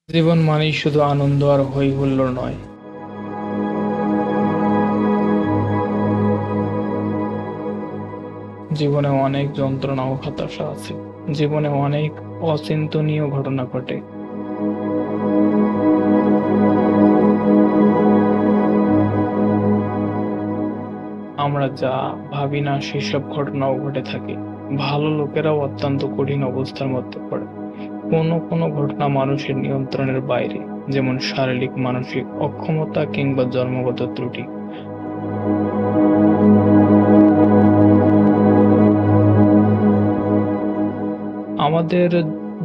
জীবন মানেই শুধু আনন্দ আর হই হুল্লোড় নয়। জীবনে অনেক যন্ত্রণা ও হতাশা আছে। জীবনে অনেক অচিন্তনীয় ঘটনা ঘটে। আমরা যা ভাবি না সেসব ঘটনাও ঘটে থাকে। ভালো লোকেরাও অত্যন্ত কঠিন অবস্থার মধ্যে পড়ে। কোনো কোনো ঘটনা মানুষের নিয়ন্ত্রণের বাইরে, যেমন শারীরিক মানসিক অক্ষমতা কিংবা জন্মগত ত্রুটি। আমাদের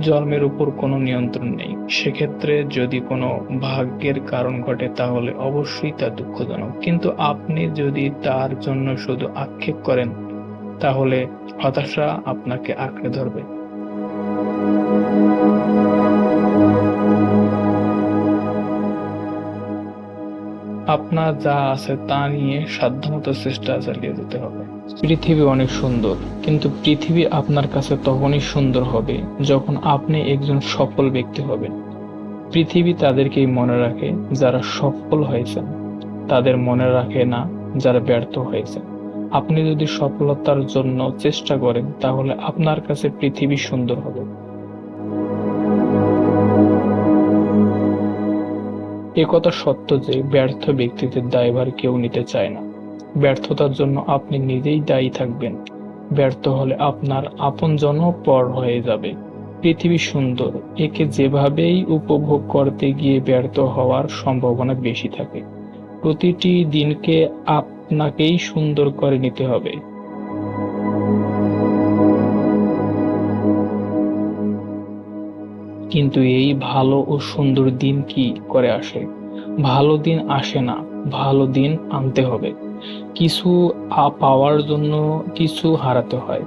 জন্মের উপর কোনো নিয়ন্ত্রণ নেই। সেক্ষেত্রে যদি কোনো ভাগ্যের কারণ ঘটে তাহলে অবশ্যই তা দুঃখজনক। কিন্তু আপনি যদি তার জন্য শুধু আক্ষেপ করেন তাহলে হতাশা আপনাকে আঁকড়ে ধরবে। আপনার যা আছে তা নিয়ে সাধ্যমতো চেষ্টা চালিয়ে যেতে হবে। পৃথিবী অনেক সুন্দর, কিন্তু পৃথিবী আপনার কাছে তখনই সুন্দর হবে যখন আপনি একজন সফল ব্যক্তি হবেন। পৃথিবী তাদেরকেই মনে রাখে যারা সফল হয়েছেন, তাদের মনে রাখে না যারা ব্যর্থ হয়েছেন। আপনি যদি সফলতার জন্য চেষ্টা করেন তাহলে আপনার কাছে পৃথিবী সুন্দর হবে। একথা সত্য যে ব্যর্থ ব্যক্তিদের দায়ভার কেউ নিতে চায় না। ব্যর্থতার জন্য আপনি নিজেই দায়ী থাকবেন। ব্যর্থ হলে আপনার আপনজনও পর হয়ে যাবে। পৃথিবী সুন্দর, একে যেভাবেই উপভোগ করতে গিয়ে ব্যর্থ হওয়ার সম্ভাবনা বেশি থাকে। প্রতিটি দিনকে আপনাকেই সুন্দর করে নিতে হবে। কিন্তু এই ভালো ও সুন্দর দিন কি করে আসে? ভালো দিন আসে না, ভালো দিন আনতে হবে। কিছু পাওয়ার জন্য কিছু হারাতে হয়,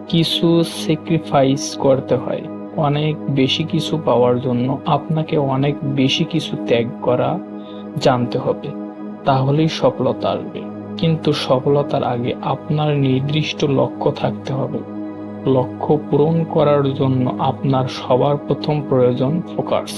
কিছু স্যাক্রিফাইস করতে হয়। অনেক বেশি কিছু পাওয়ার জন্য আপনাকে অনেক বেশি কিছু ত্যাগ করা জানতে হবে। তাহলেই সফলতা আসবে। কিন্তু সফলতার আগে আপনার নির্দিষ্ট লক্ষ্য থাকতে হবে। লক্ষ্য পূরণ করার জন্য আপনার সবার প্রথম প্রয়োজন ফোকাস।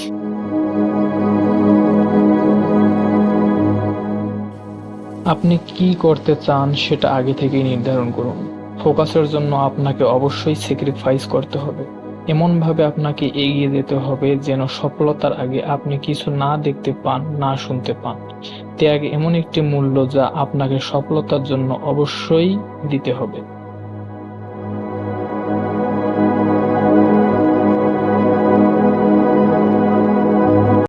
আপনি কি করতে চান সেটা আগে থেকেই নির্ধারণ করুন। ফোকাসের জন্য আপনাকে অবশ্যই স্যাক্রিফাইস করতে হবে। এমনভাবে আপনাকে এগিয়ে যেতে হবে যেন সফলতার আগে আপনি কিছু না দেখতে পান, না শুনতে পান। ত্যাগ এমন একটি মূল্য যা আপনাকে সফলতার জন্য অবশ্যই দিতে হবে।